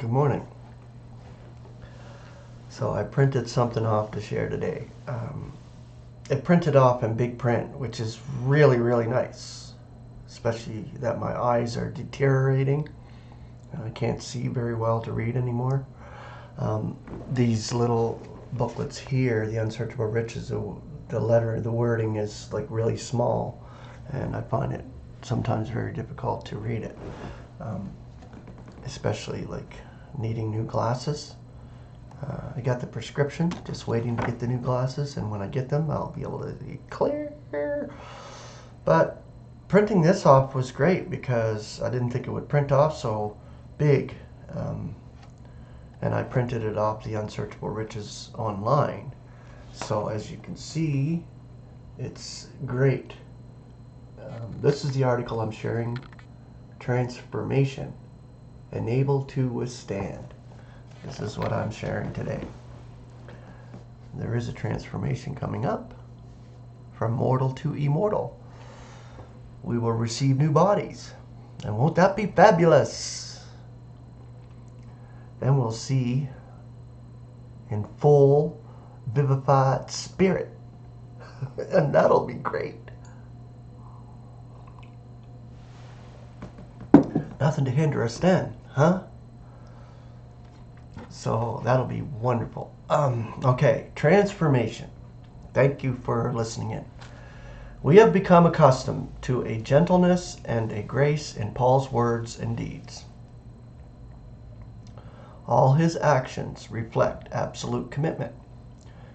Good morning. So I printed something off to share today. It printed off in big print, which is really, really nice. Especially that my eyes are deteriorating. I can't see very well to read anymore. These little booklets here, the Unsearchable Riches, the wording is like really small, and I find it sometimes very difficult to read it. Especially like needing new glasses. I got the prescription, just waiting to get the new glasses, and when I get them, I'll be able to be clear. But printing this off was great because I didn't think it would print off so big. And I printed it off the Unsearchable Riches online. So as you can see, it's great. This is the article I'm sharing. Transformation. Enabled to withstand. This is what I'm sharing today. There is a transformation coming up. From mortal to immortal. We will receive new bodies. And won't that be fabulous? Then we'll see in full vivified spirit. And that'll be great. Nothing to hinder us then, huh? So that'll be wonderful. Okay, transformation. Thank you for listening in. We have become accustomed to a gentleness and a grace in Paul's words and deeds. All his actions reflect absolute commitment.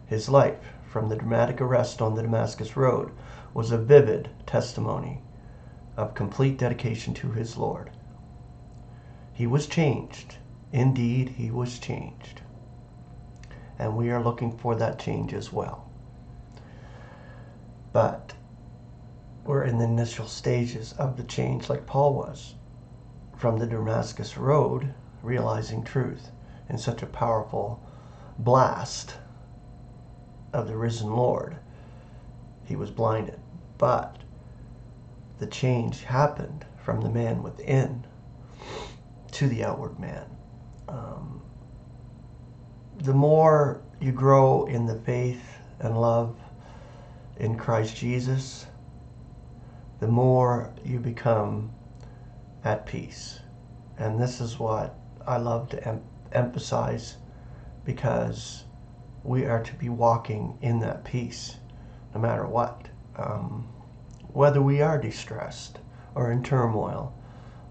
His life, from the dramatic arrest on the Damascus Road, was a vivid testimony of complete dedication to his Lord. He was changed. Indeed, he was changed. And we are looking for that change as well. But we're in the initial stages of the change like Paul was. From the Damascus Road, realizing truth in such a powerful blast of the risen Lord, he was blinded. But the change happened from the man within to the outward man. The more you grow in the faith and love in Christ Jesus, the more you become at peace. And this is what I love to emphasize, because we are to be walking in that peace no matter what. Whether we are distressed or in turmoil,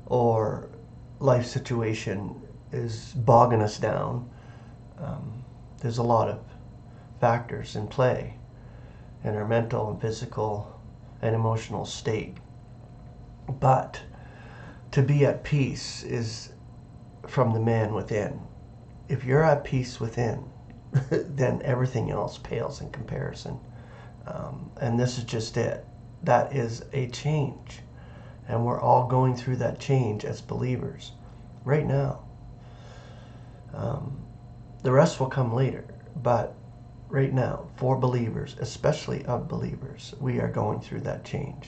or life situation is bogging us down, there's a lot of factors in play in our mental and physical and emotional state. But to be at peace is from the man within. If you're at peace within, then everything else pales in comparison. And this is just it. That is a change. And we're all going through that change as believers right now. The rest will come later. But right now, for believers, especially of believers, we are going through that change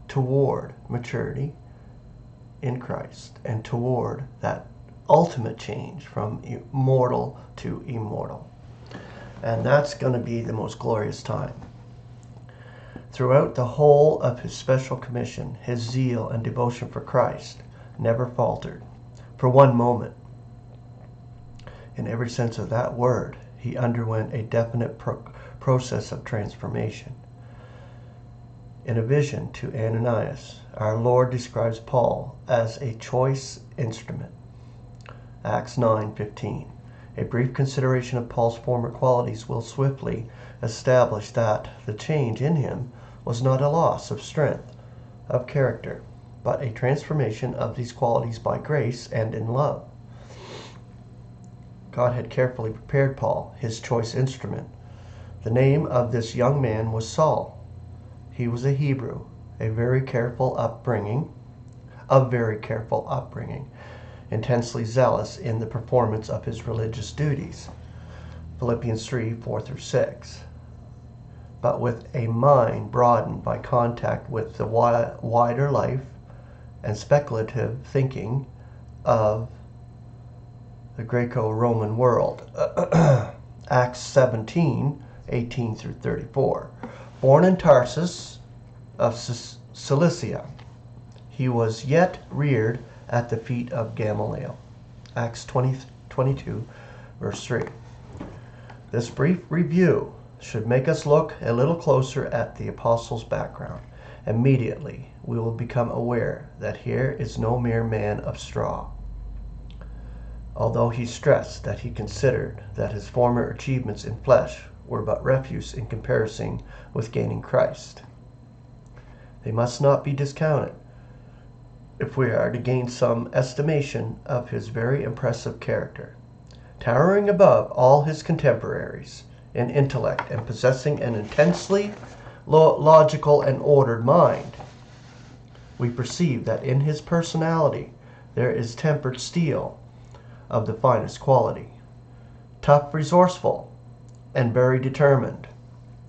toward maturity in Christ and toward that ultimate change from mortal to immortal. And that's going to be the most glorious time. Throughout the whole of his special commission, his zeal and devotion for Christ never faltered for one moment. In every sense of that word, he underwent a definite process of transformation. In a vision to Ananias, our Lord describes Paul as a choice instrument. Acts 9:15. A brief consideration of Paul's former qualities will swiftly establish that the change in him was not a loss of strength of character, but a transformation of these qualities by grace and in love. God had carefully prepared Paul, his choice instrument. The name of this young man was Saul. He was a Hebrew, of very careful upbringing, intensely zealous in the performance of his religious duties. Philippians 3:4-6. But with a mind broadened by contact with the wider life and speculative thinking of the Graeco-Roman world. Acts 17:18 through 34. Born in Tarsus of Cilicia, he was yet reared at the feet of Gamaliel. Acts 22, verse 3. This brief review should make us look a little closer at the apostle's background. Immediately, we will become aware that here is no mere man of straw. Although he stressed that he considered that his former achievements in flesh were but refuse in comparison with gaining Christ, they must not be discounted if we are to gain some estimation of his very impressive character. Towering above all his contemporaries in intellect and possessing an intensely logical and ordered mind, we perceive that in his personality there is tempered steel of the finest quality, tough, resourceful, and very determined.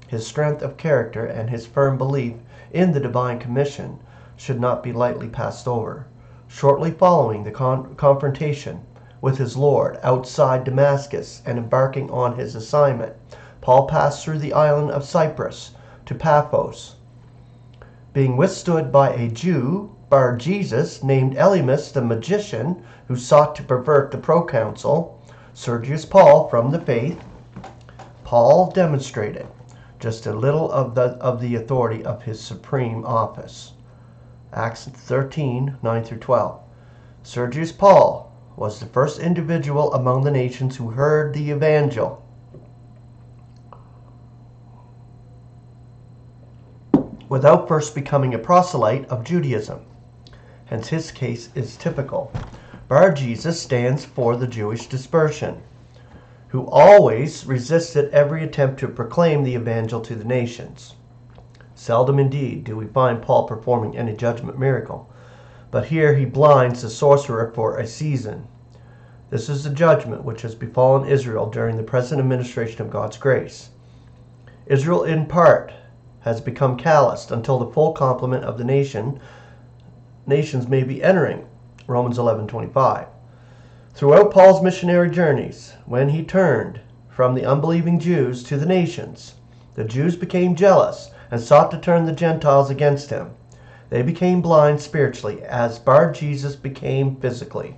His strength of character and his firm belief in the divine commission should not be lightly passed over. Shortly following the confrontation with his Lord outside Damascus and embarking on his assignment, Paul passed through the island of Cyprus to Paphos. Being withstood by a Jew, Bar-Jesus, named Elymas the magician, who sought to pervert the proconsul Sergius Paul from the faith, Paul demonstrated just a little of the authority of his supreme office. Acts 13:9 through 12. Sergius Paul was the first individual among the nations who heard the evangel without first becoming a proselyte of Judaism. Hence his case is typical. Bar-Jesus stands for the Jewish dispersion, who always resisted every attempt to proclaim the evangel to the nations. Seldom indeed do we find Paul performing any judgment miracle, but here he blinds the sorcerer for a season. This is the judgment which has befallen Israel during the present administration of God's grace. Israel in part has become calloused until the full complement of the nations may be entering. Romans 11:25. Throughout Paul's missionary journeys, when he turned from the unbelieving Jews to the nations, the Jews became jealous and sought to turn the Gentiles against him. They became blind spiritually as Bar-Jesus became physically.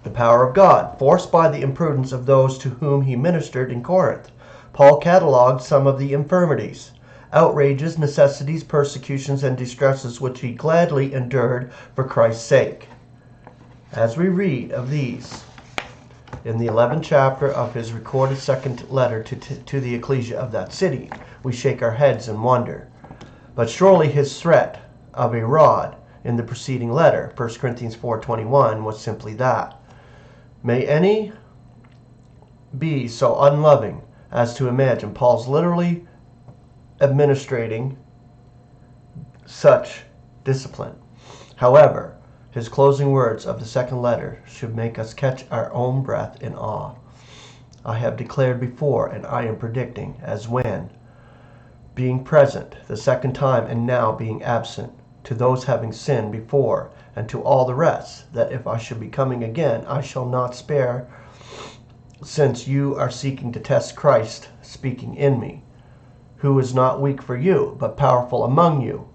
The power of God, forced by the imprudence of those to whom he ministered in Corinth, Paul catalogued some of the infirmities, outrages, necessities, persecutions, and distresses which he gladly endured for Christ's sake. As we read of these in the 11th chapter of his recorded second letter to the ecclesia of that city, we shake our heads and wonder. But surely his threat of a rod in the preceding letter, 1 Corinthians 4:21, was simply that. May any be so unloving as to imagine Paul's literally administrating such discipline. However, his closing words of the second letter should make us catch our own breath in awe. I have declared before, and I am predicting, as when, being present the second time and now being absent, to those having sinned before, and to all the rest, that if I should be coming again, I shall not spare, since you are seeking to test Christ speaking in me, who is not weak for you, but powerful among you.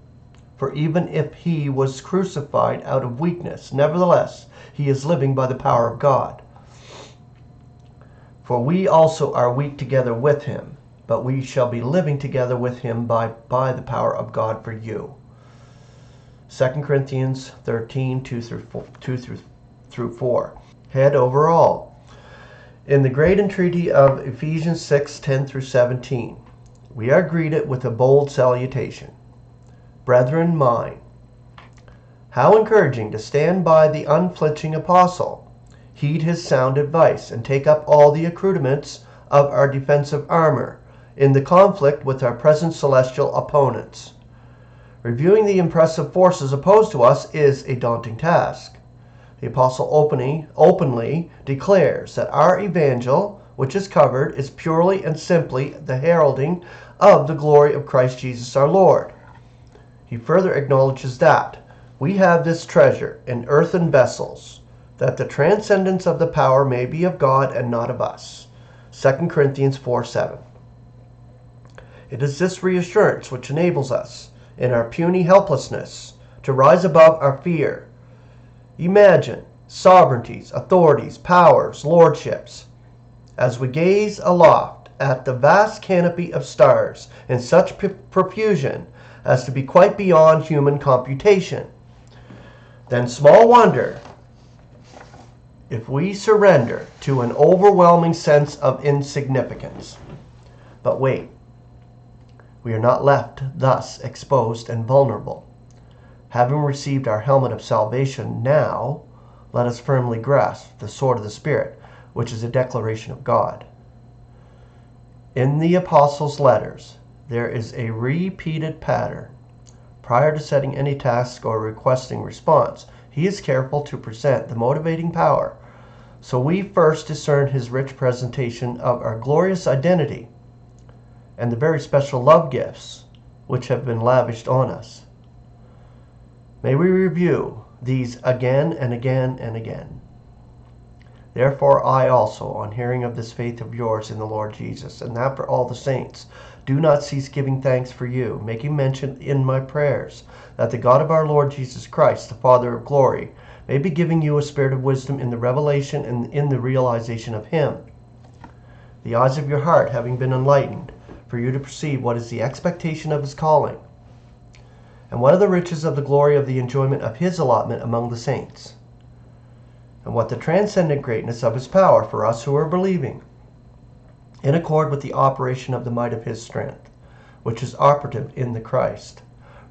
For even if he was crucified out of weakness, nevertheless he is living by the power of God. For we also are weak together with him, but we shall be living together with him by the power of God for you. 2 Corinthians 13:2 through 4. Head over all. In the great entreaty of Ephesians 6:10 through 17, we are greeted with a bold salutation. Brethren mine, how encouraging to stand by the unflinching apostle, heed his sound advice, and take up all the accoutrements of our defensive armor in the conflict with our present celestial opponents. Reviewing the impressive forces opposed to us is a daunting task. The apostle openly declares that our evangel, which is covered, is purely and simply the heralding of the glory of Christ Jesus our Lord. He further acknowledges that we have this treasure in earthen vessels that the transcendence of the power may be of God and not of us. 2 Corinthians 4:7. It is this reassurance which enables us, in our puny helplessness, to rise above our fear. Imagine sovereignties, authorities, powers, lordships, as we gaze aloft at the vast canopy of stars in such profusion as to be quite beyond human computation. Then small wonder if we surrender to an overwhelming sense of insignificance. But wait, we are not left thus exposed and vulnerable. Having received our helmet of salvation, now let us firmly grasp the sword of the Spirit, which is a declaration of God. In the apostles' letters, there is a repeated pattern. Prior to setting any task or requesting response, he is careful to present the motivating power. So we first discern his rich presentation of our glorious identity and the very special love gifts which have been lavished on us. May we review these again and again and again. Therefore I also, on hearing of this faith of yours in the Lord Jesus, and that for all the saints, do not cease giving thanks for you, making mention in my prayers, that the God of our Lord Jesus Christ, the Father of glory, may be giving you a spirit of wisdom in the revelation and in the realization of him, the eyes of your heart having been enlightened, for you to perceive what is the expectation of his calling, and what are the riches of the glory of the enjoyment of his allotment among the saints, and what the transcendent greatness of his power for us who are believing, in accord with the operation of the might of his strength, which is operative in the Christ,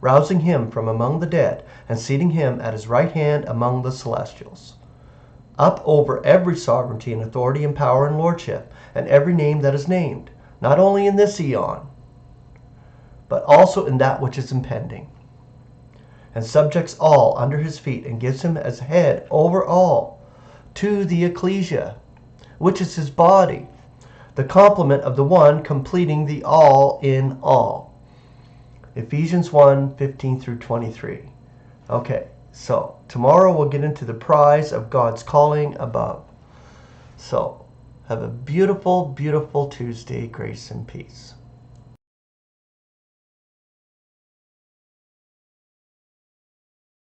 rousing him from among the dead, and seating him at his right hand among the celestials, up over every sovereignty and authority and power and lordship, and every name that is named, not only in this eon, but also in that which is impending, and subjects all under his feet, and gives him as head over all to the ecclesia, which is his body, the complement of the one, completing the all in all. Ephesians 1:15 through 23. Okay, so tomorrow we'll get into the prize of God's calling above. So have a beautiful, beautiful Tuesday. Grace and peace.